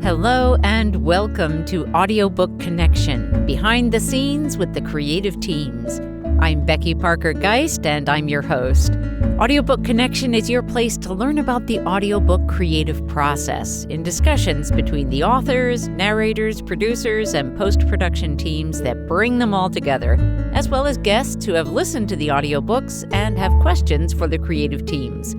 Hello and welcome to Audiobook Connection, behind the scenes with the creative teams. I'm Becky Parker Geist and I'm your host. Audiobook Connection is your place to learn about the audiobook creative process in discussions between the authors, narrators, producers, and post-production teams that bring them all together, as well as guests who have listened to the audiobooks and have questions for the creative teams.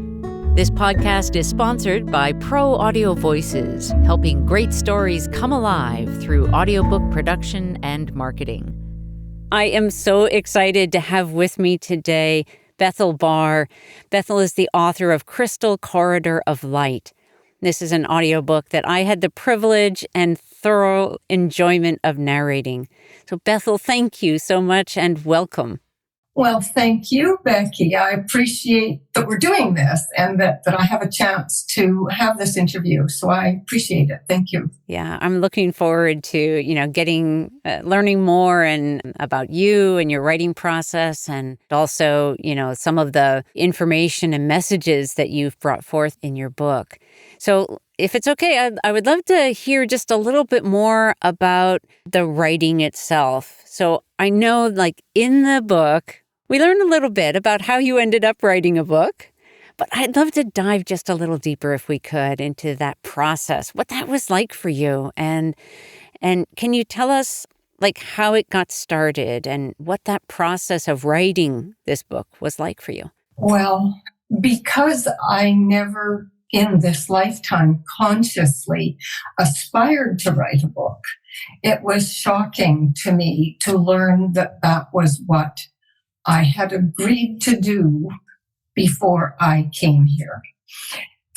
This podcast is sponsored by Pro Audio Voices, helping great stories come alive through audiobook production and marketing. I am so excited to have with me today Bethel Barr. Bethel is the author of Crystal Corridor of Light. This is an audiobook that I had the privilege and thorough enjoyment of narrating. So Bethel, thank you so much and welcome. Well, thank you, Becky. I appreciate that we're doing this and that I have a chance to have this interview. So I appreciate it. Thank you. Yeah, I'm looking forward to, learning more and about you and your writing process, and also, some of the information and messages that you've brought forth in your book. So if it's okay, I would love to hear just a little bit more about the writing itself. So I know, in the book, we learn a little bit about how you ended up writing a book, but I'd love to dive just a little deeper, if we could, into that process, what that was like for you. And can you tell us, how it got started and what that process of writing this book was like for you? Well, because I never in this lifetime consciously aspired to write a book, it was shocking to me to learn that that was what I had agreed to do before I came here.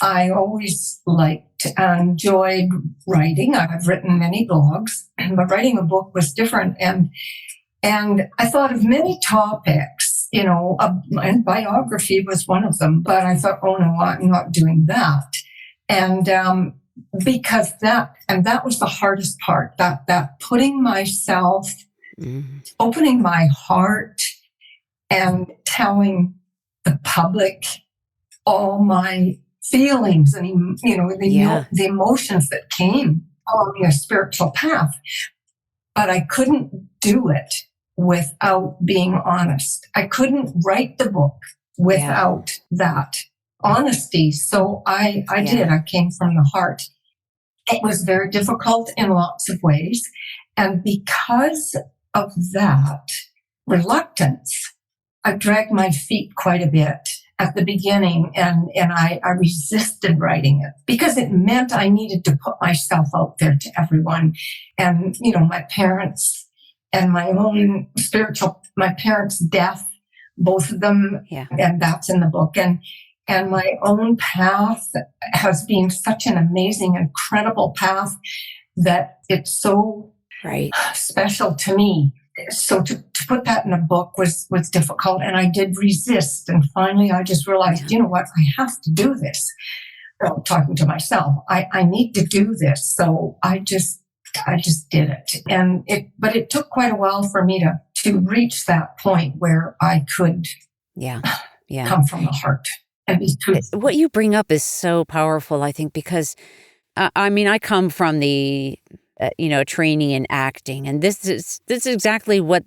I always liked and enjoyed writing. I've written many blogs, but writing a book was different. And I thought of many topics, and biography was one of them, but I thought, oh no, I'm not doing that. And because that was the hardest part, that putting myself, opening my heart, and telling the public all my feelings and, the emotions that came along a spiritual path. But I couldn't do it without being honest. I couldn't write the book without that honesty. So I did. I came from the heart. It was very difficult in lots of ways. And because of that reluctance, I dragged my feet quite a bit at the beginning, and I resisted writing it because it meant I needed to put myself out there to everyone. And, my parents and my own my parents' death, both of them, and that's in the book. And my own path has been such an amazing, incredible path that it's so special to me. So to put that in a book was difficult, and I did resist. And finally, I just realized, you know what, I have to do this. I'm talking to myself. I need to do this. So I just did it. But it took quite a while for me to reach that point where I could come from the heart and be truthful. What you bring up is so powerful, I think, because I come from the training in acting. And this is exactly what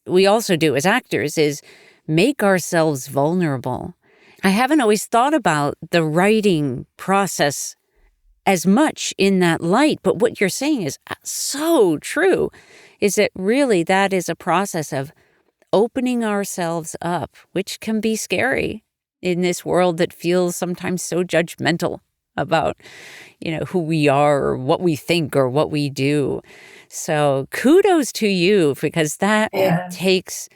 we also do as actors, is make ourselves vulnerable. I haven't always thought about the writing process as much in that light, but what you're saying is so true, is that really that is a process of opening ourselves up, which can be scary in this world that feels sometimes so judgmental about, who we are or what we think or what we do. So kudos to you, because that takes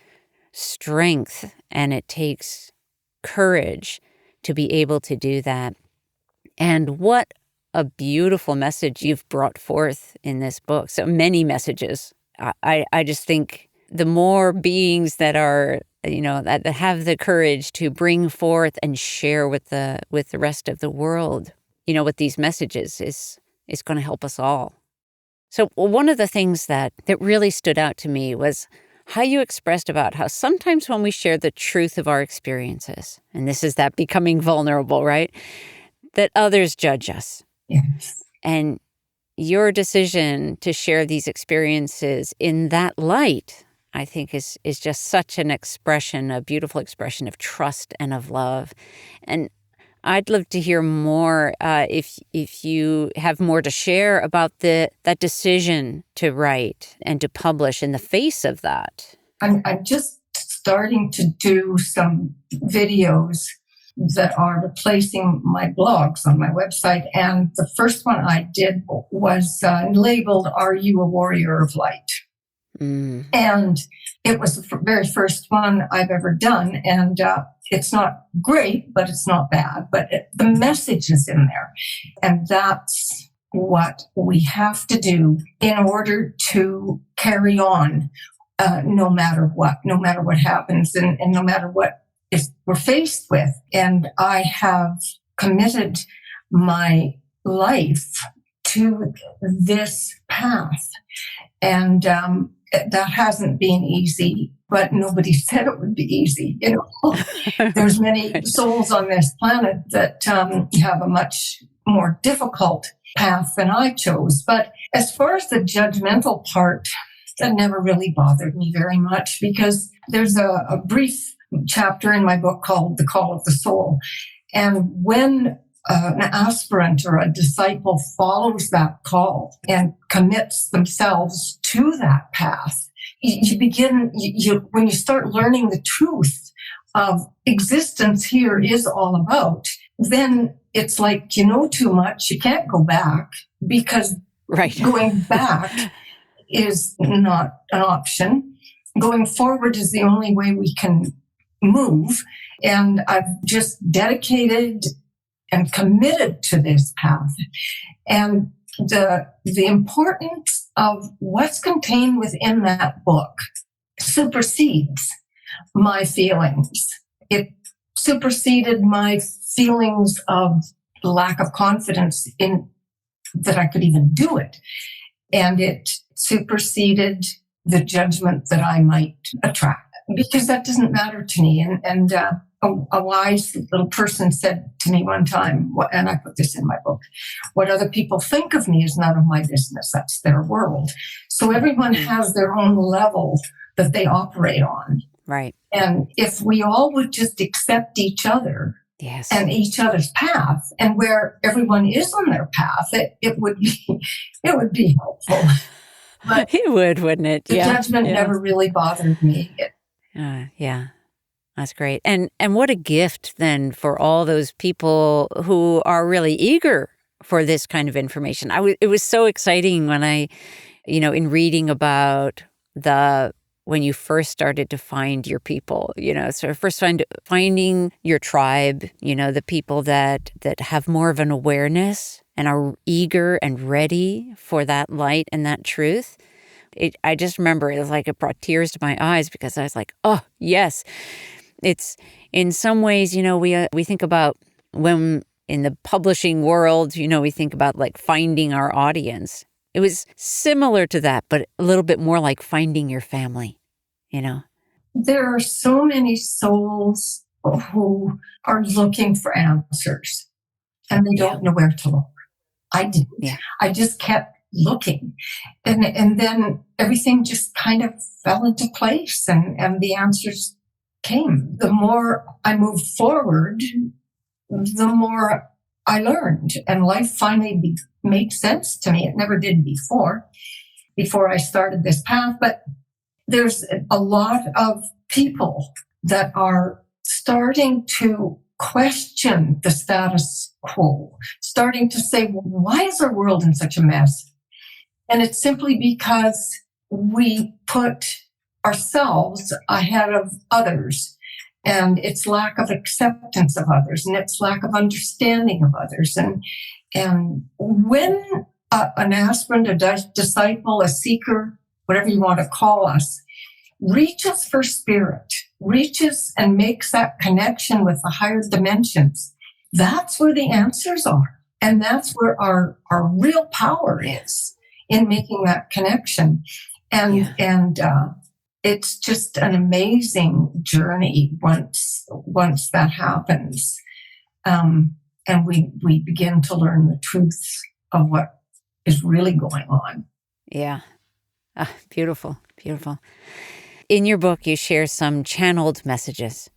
strength and it takes courage to be able to do that. And what a beautiful message you've brought forth in this book. So many messages. I just think the more beings that are, that have the courage to bring forth and share with the rest of the world, with these messages is going to help us all. So one of the things that really stood out to me was how you expressed about how sometimes when we share the truth of our experiences, and this is that becoming vulnerable, right, that others judge us. Yes. And your decision to share these experiences in that light, I think is just such an expression, a beautiful expression of trust and of love. And I'd love to hear more if you have more to share about that decision to write and to publish in the face of that. I'm just starting to do some videos that are replacing my blogs on my website. And the first one I did was labeled, "Are You a Warrior of Light?" And it was the very first one I've ever done. And it's not great, but it's not bad. But the message is in there. And that's what we have to do in order to carry on, no matter what happens, and no matter what we're faced with. And I have committed my life to this path. And that hasn't been easy, but nobody said it would be easy. There's many souls on this planet that have a much more difficult path than I chose. But as far as the judgmental part, that never really bothered me very much, because there's a brief chapter in my book called The Call of the Soul. And when an aspirant or a disciple follows that call and commits themselves to that path, when you start learning the truth of existence here is all about, then it's like, you know too much, you can't go back, because going back is not an option. Going forward is the only way we can move. And I've just dedicated and committed to this path. And the importance of what's contained within that book supersedes my feelings. It superseded my feelings of lack of confidence in that I could even do it. And it superseded the judgment that I might attract, because that doesn't matter to me. And a wise little person said to me one time, and I put this in my book, "What other people think of me is none of my business. That's their world." So everyone has their own level that they operate on. Right. And if we all would just accept each other, yes, and each other's path, and where everyone is on their path, it would be helpful. But it would, wouldn't it? The judgment never really bothered me. Yeah. That's great. And what a gift then for all those people who are really eager for this kind of information. It was so exciting when I, in reading about when you first started to find your people, so first finding your tribe, the people that have more of an awareness and are eager and ready for that light and that truth. I just remember it was like it brought tears to my eyes, because I was like, oh, yes. It's in some ways, we think about when in the publishing world, we think about like finding our audience. It was similar to that, but a little bit more like finding your family, There are so many souls who are looking for answers, and they don't know where to look. I didn't. Yeah. I just kept looking. And then everything just kind of fell into place, and the answers came. The more I moved forward, the more I learned, and life finally made sense to me. It never did before I started this path. But there's a lot of people that are starting to question the status quo, starting to say, well, why is our world in such a mess? And it's simply because we put ourselves ahead of others, and it's lack of acceptance of others, and it's lack of understanding of others. And when an aspirant, a disciple, a seeker, whatever you want to call us, reaches for spirit, reaches and makes that connection with the higher dimensions, that's where the answers are. And that's where our real power is, in making that connection. And it's just an amazing journey once that happens. And we begin to learn the truth of what is really going on. Yeah. Beautiful, beautiful. In your book, you share some channeled messages.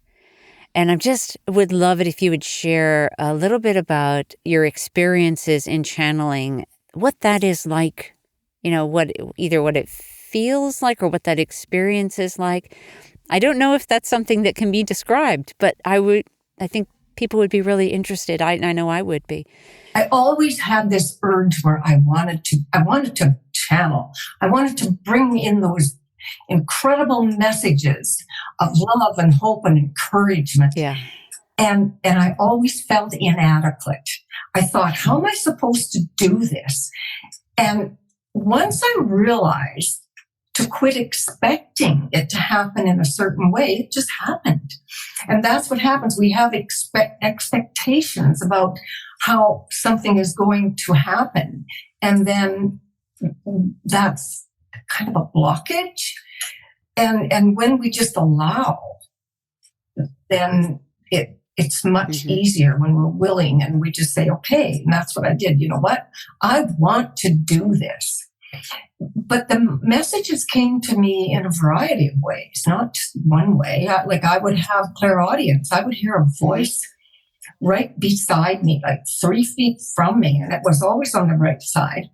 And I just would love it if you would share a little bit about your experiences in channeling, what that is like, what it feels like or what that experience is like. I don't know if that's something that can be described, but I think people would be really interested. I know I would be. I always had this urge where I wanted to channel. I wanted to bring in those incredible messages of love and hope and encouragement. Yeah. And I always felt inadequate. I thought, how am I supposed to do this? And once I realized to quit expecting it to happen in a certain way, it just happened. And that's what happens. We have expectations about how something is going to happen. And then that's kind of a blockage. And when we just allow, then it's much easier when we're willing and we just say, okay, and that's what I did. You know what? I want to do this. But the messages came to me in a variety of ways, not just one way. I would have clairaudience. I would hear a voice right beside me, like 3 feet from me, and it was always on the right side.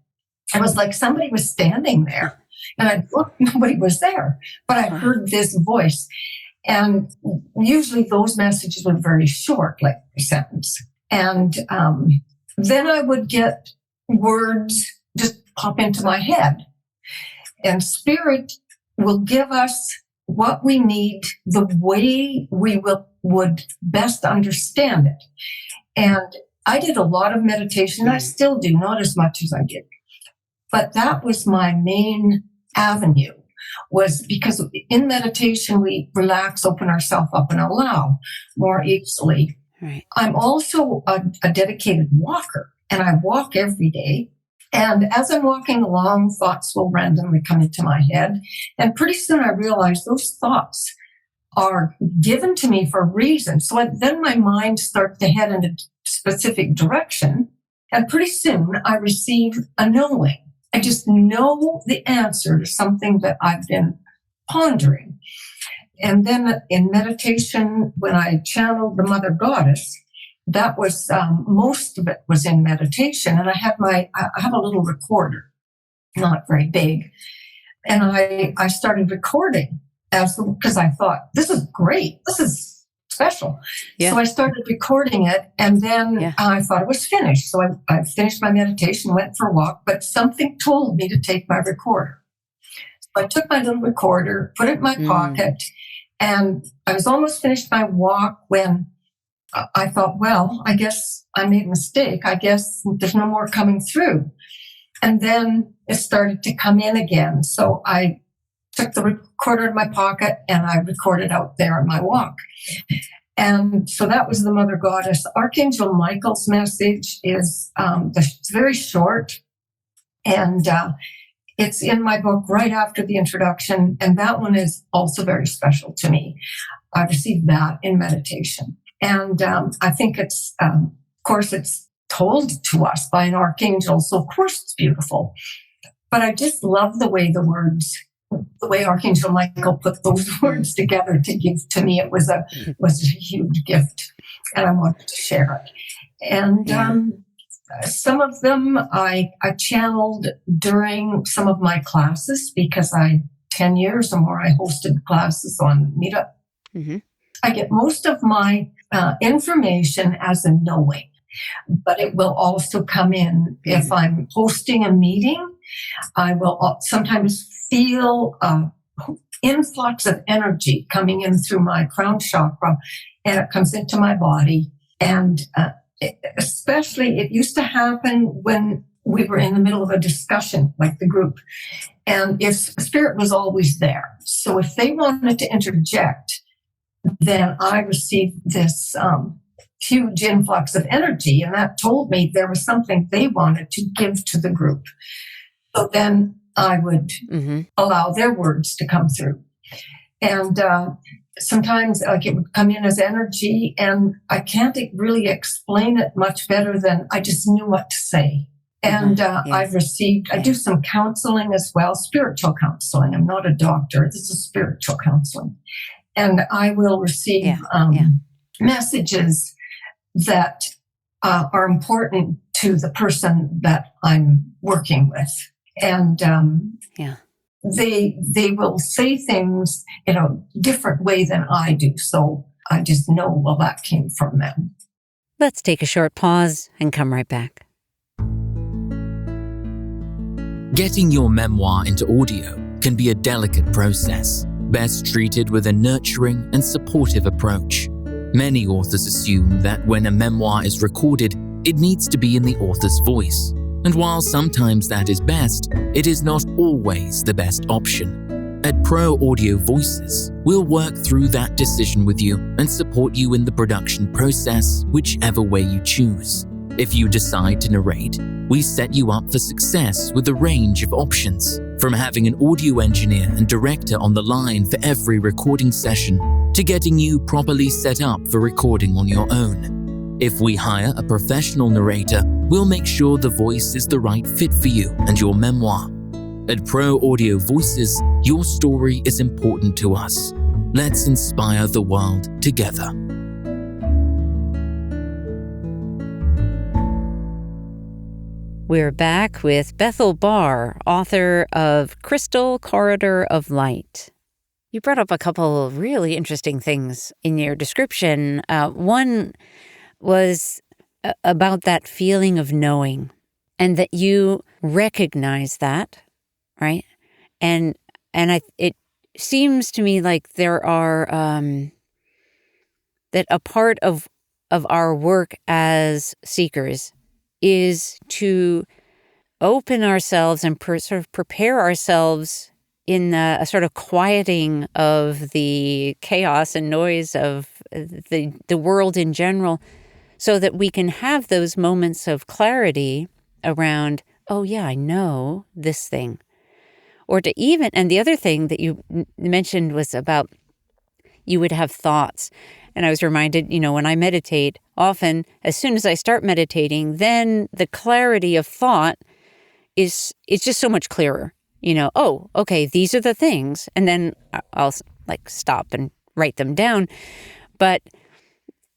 It was like somebody was standing there, and I'd look, nobody was there, but I heard this voice. And usually those messages were very short, like a sentence. And then I would get words just pop into my head. And Spirit will give us what we need the way we would best understand it. And I did a lot of meditation. I still do, not as much as I did. But that was my main avenue, was because in meditation, we relax, open ourselves up, and allow more easily. Right. I'm also a dedicated walker, and I walk every day. And as I'm walking along, thoughts will randomly come into my head. And pretty soon I realize those thoughts are given to me for a reason. So then my mind starts to head in a specific direction. And pretty soon I receive a knowing. I just know the answer to something that I've been pondering. And then in meditation, when I channeled the Mother Goddess, that was most of it was in meditation. And I have a little recorder, not very big. And I started recording because I thought, this is great. This is special. Yeah. So I started recording it, and then I thought it was finished. So I finished my meditation, went for a walk, but something told me to take my recorder. So I took my little recorder, put it in my pocket, and I was almost finished my walk when I thought, well, I guess I made a mistake. I guess there's no more coming through. And then it started to come in again. So I took the recorder in my pocket and I recorded out there on my walk. And so that was the Mother Goddess. Archangel Michael's message is very short. And it's in my book right after the introduction. And that one is also very special to me. I received that in meditation. And I think it's, of course, it's told to us by an archangel. So, of course, it's beautiful. But I just love the way the way Archangel Michael put those words together to give to me. It was a huge gift, and I wanted to share it. And some of them I channeled during some of my classes, because 10 years or more, I hosted classes on Meetup. Mm-hmm. I get most of my information as a knowing, but it will also come in if I'm hosting a meeting. I will sometimes feel influx of energy coming in through my crown chakra, and it comes into my body. And especially, it used to happen when we were in the middle of a discussion, like the group, and if Spirit was always there. So if they wanted to interject, then I received this huge influx of energy, and that told me there was something they wanted to give to the group. So then I would allow their words to come through. And sometimes it would come in as energy, and I can't really explain it much better than I just knew what to say. And Yeah. I've received, I do some counseling as well, spiritual counseling. I'm not a doctor. This is spiritual counseling. And I will receive messages that are important to the person that I'm working with. And they will say things in a different way than I do. So I just know, well, that came from them. Let's take a short pause and come right back. Getting your memoir into audio can be a delicate process, best treated with a nurturing and supportive approach. Many authors assume that when a memoir is recorded, it needs to be in the author's voice. And while sometimes that is best, it is not always the best option. At Pro Audio Voices, we'll work through that decision with you and support you in the production process, whichever way you choose. If you decide to narrate, we set you up for success with a range of options, from having an audio engineer and director on the line for every recording session, to getting you properly set up for recording on your own. If we hire a professional narrator, we'll make sure the voice is the right fit for you and your memoir. At Pro Audio Voices, your story is important to us. Let's inspire the world together. We're back with Bethel Barr, author of Crystal Corridor of Light. You brought up a couple of really interesting things in your description. One was about that feeling of knowing, and that you recognize that, right? And it seems to me like there are that a part of our work as seekers is to open ourselves and sort of prepare ourselves in a sort of quieting of the chaos and noise of the world in general, so that we can have those moments of clarity around, oh yeah, I know this thing. Or to even, and the other thing that you mentioned was about you would have thoughts. And I was reminded, when I meditate, often as soon as I start meditating, then the clarity of thought is just so much clearer. Oh, okay, these are the things. And then I'll stop and write them down. But,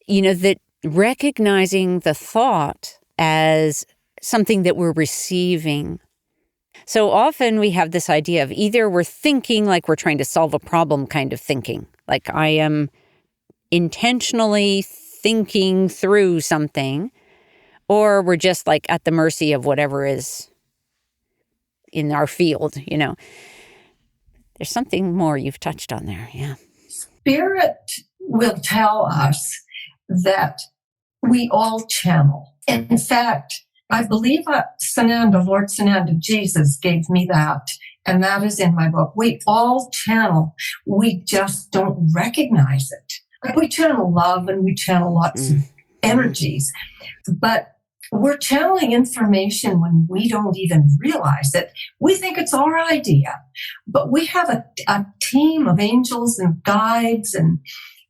that recognizing the thought as something that we're receiving. So often we have this idea of either we're thinking like we're trying to solve a problem kind of thinking, like I am intentionally thinking through something, or we're just like at the mercy of whatever is in our field, There's something more you've touched on there, yeah. Spirit will tell us that we all channel. In fact, I believe Lord Sananda, Jesus gave me that, and that is in my book. We all channel. We just don't recognize it. Like we channel love and we channel lots of energies, but we're channeling information when we don't even realize it. We think it's our idea, but we have a team of angels and guides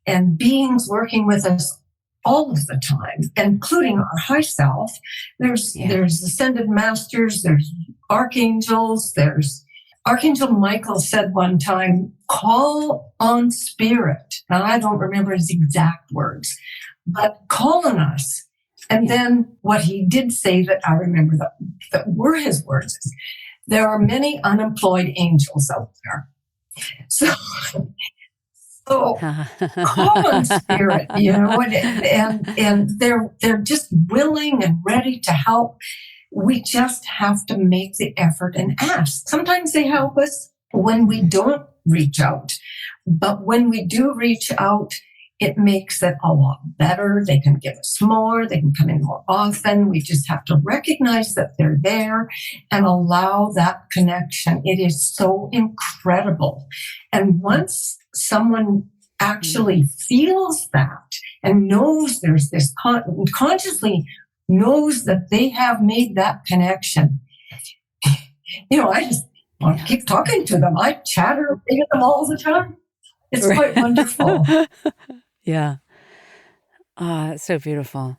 and beings working with us all of the time, including our high self. There's ascended masters, there's archangels, there's Archangel Michael said one time, call on spirit. Now, I don't remember his exact words, but call on us. And then what he did say that I remember that were his words is, there are many unemployed angels out there. So call on spirit, and they're just willing and ready to help. We just have to make the effort and ask. Sometimes they help us when we don't reach out. But when we do reach out, it makes it a lot better. They can give us more. They can come in more often. We just have to recognize that they're there and allow that connection. It is so incredible. And once someone actually feels that and knows there's this consciously knows that they have made that connection, I just want to keep talking to them. I chatter away to them all the time. It's quite wonderful. Yeah. It's so beautiful.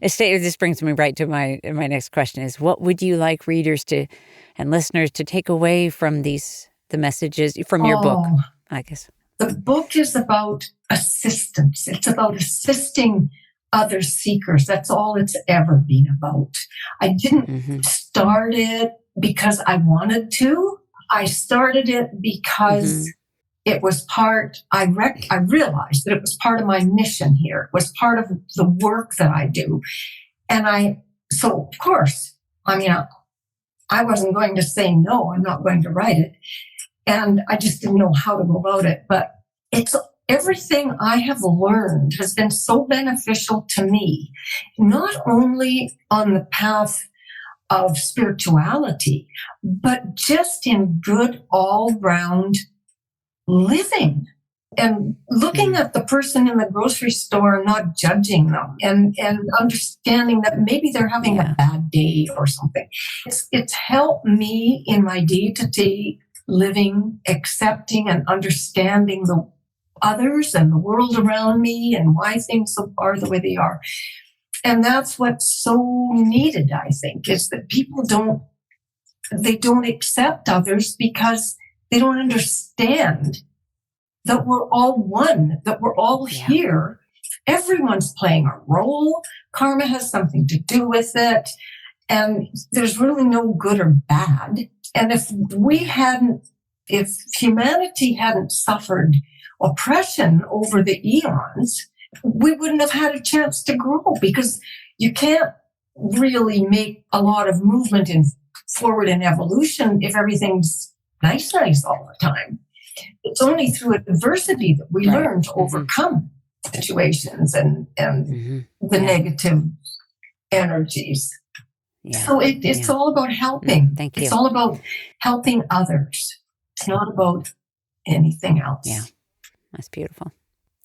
This brings me right to my next question is, what would you like readers and listeners to take away from the messages from your book, I guess? The book is about assistance. It's about assisting other seekers. That's all it's ever been about. I didn't start it because I wanted to. I started it because it was I realized that it was part of my mission here. It was part of the work that I do. So of course, I wasn't going to say, no, I'm not going to write it. And I just didn't know how to go about it. But everything I have learned has been so beneficial to me, not only on the path of spirituality, but just in good all-round living and looking at the person in the grocery store and not judging them and understanding that maybe they're having a bad day or something. It's helped me in my day-to-day living, accepting and understanding the others and the world around me and why things are the way they are. And that's what's so needed, I think, is that people don't accept others because they don't understand that we're all one, that we're all here. Everyone's playing a role. Karma has something to do with it. And there's really no good or bad. And if humanity hadn't suffered oppression over the eons, we wouldn't have had a chance to grow, because you can't really make a lot of movement forward in evolution if everything's nice all the time. It's only through adversity that we learn to overcome situations and the negative energies. Yeah. So it's all about helping. Thank you. It's all about helping others. It's not about anything else. Yeah, that's beautiful.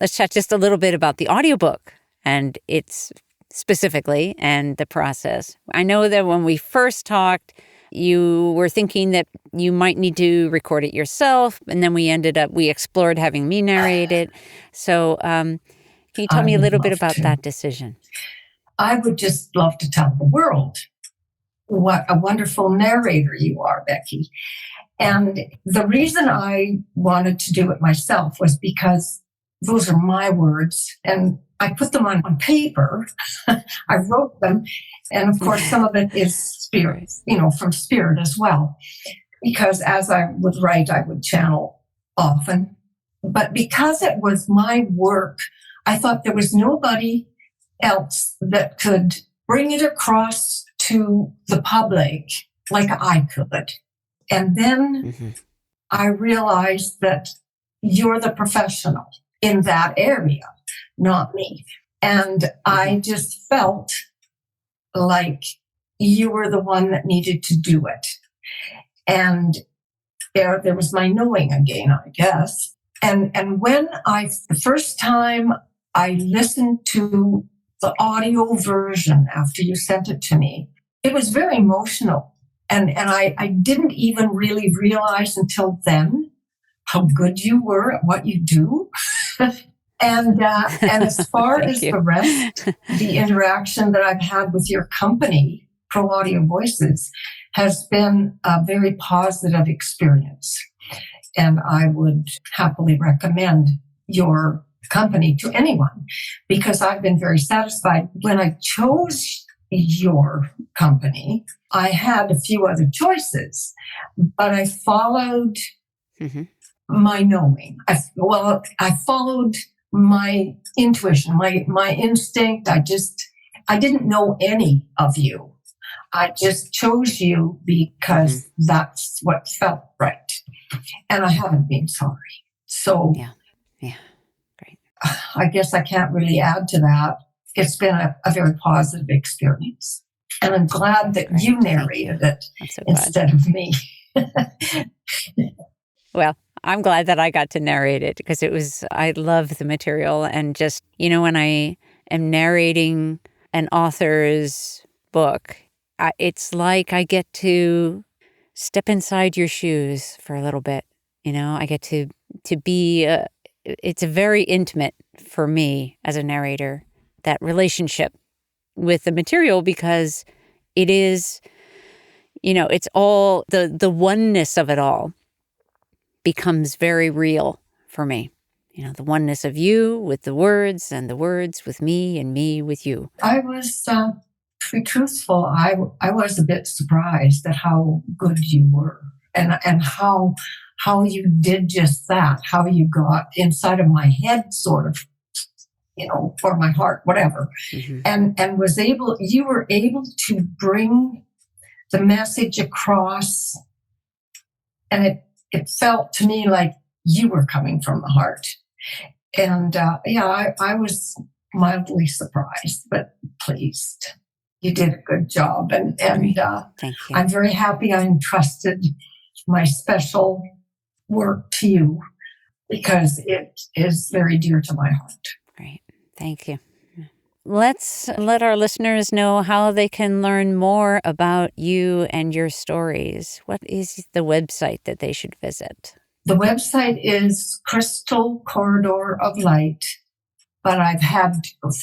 Let's chat just a little bit about the audiobook and its specifically and the process. I know that when we first talked, you were thinking that you might need to record it yourself, and then we explored having me narrate it. So can you tell me a little bit about that decision? I would just love to tell the world what a wonderful narrator you are, Becky. And the reason I wanted to do it myself was because those are my words, and I put them on paper. I wrote them. And of course, some of it is spirit, from spirit as well. Because as I would write, I would channel often. But because it was my work, I thought there was nobody else that could bring it across to the public like I could. And then I realized that you're the professional in that area, not me. And I just felt like you were the one that needed to do it. And there was my knowing again, I guess. And when the first time I listened to the audio version after you sent it to me, it was very emotional. And I didn't even really realize until then how good you were at what you do. And as far as the rest, the interaction that I've had with your company, Pro Audio Voices, has been a very positive experience. And I would happily recommend your company to anyone, because I've been very satisfied. When I chose your company, I had a few other choices, but I followed my knowing. I followed my intuition, my instinct. I didn't know any of you. I just chose you because that's what felt right. And I haven't been sorry. So yeah, great. I guess I can't really add to that. It's been a very positive experience. And I'm glad that you narrated it instead of me. Well, I'm glad that I got to narrate it, because I love the material. And just, when I am narrating an author's book, it's like I get to step inside your shoes for a little bit. I get to be, it's a very intimate for me as a narrator, that relationship with the material because it is, it's all the oneness of it all becomes very real for me. The oneness of you with the words and the words with me and me with you. I was, to be truthful, I was a bit surprised at how good you were and how you did just that, how you got inside of my head sort of, or my heart, whatever. Mm-hmm. And you were able to bring the message across, and it felt to me like you were coming from the heart. And I was mildly surprised, but pleased. You did a good job. And Thank you. I'm very happy I entrusted my special work to you because it is very dear to my heart. Great. Thank you. Let's let our listeners know how they can learn more about you and your stories. What is the website that they should visit? The website is Crystal Corridor of Light, but I've had,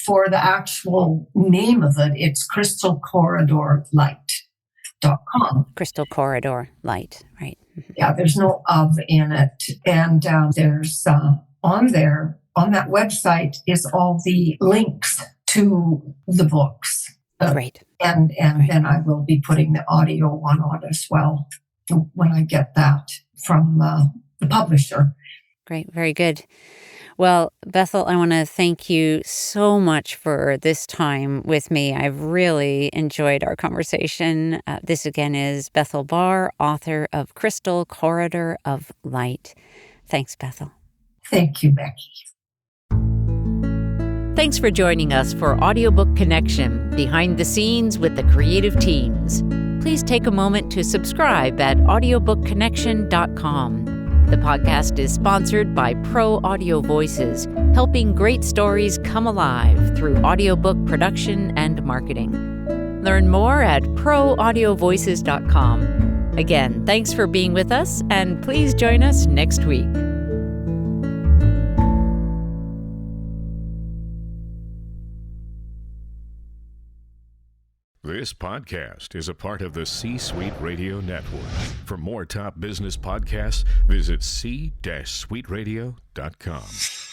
for the actual name of it, it's crystalcorridorlight.com. Crystal Corridor Light, right. Yeah, there's no of in it. And there's on that website is all the links to the books. Great. And then I will be putting the audio one on as well when I get that from the publisher. Great. Very good. Well, Bethel, I want to thank you so much for this time with me. I've really enjoyed our conversation. This again is Bethel Barr, author of Crystal Corridor of Light. Thanks, Bethel. Thank you, Becky. Thanks for joining us for Audiobook Connection, behind the scenes with the creative teams. Please take a moment to subscribe at audiobookconnection.com. The podcast is sponsored by Pro Audio Voices, helping great stories come alive through audiobook production and marketing. Learn more at proaudiovoices.com. Again, thanks for being with us, and please join us next week. This podcast is a part of the C-Suite Radio Network. For more top business podcasts, visit c-suiteradio.com.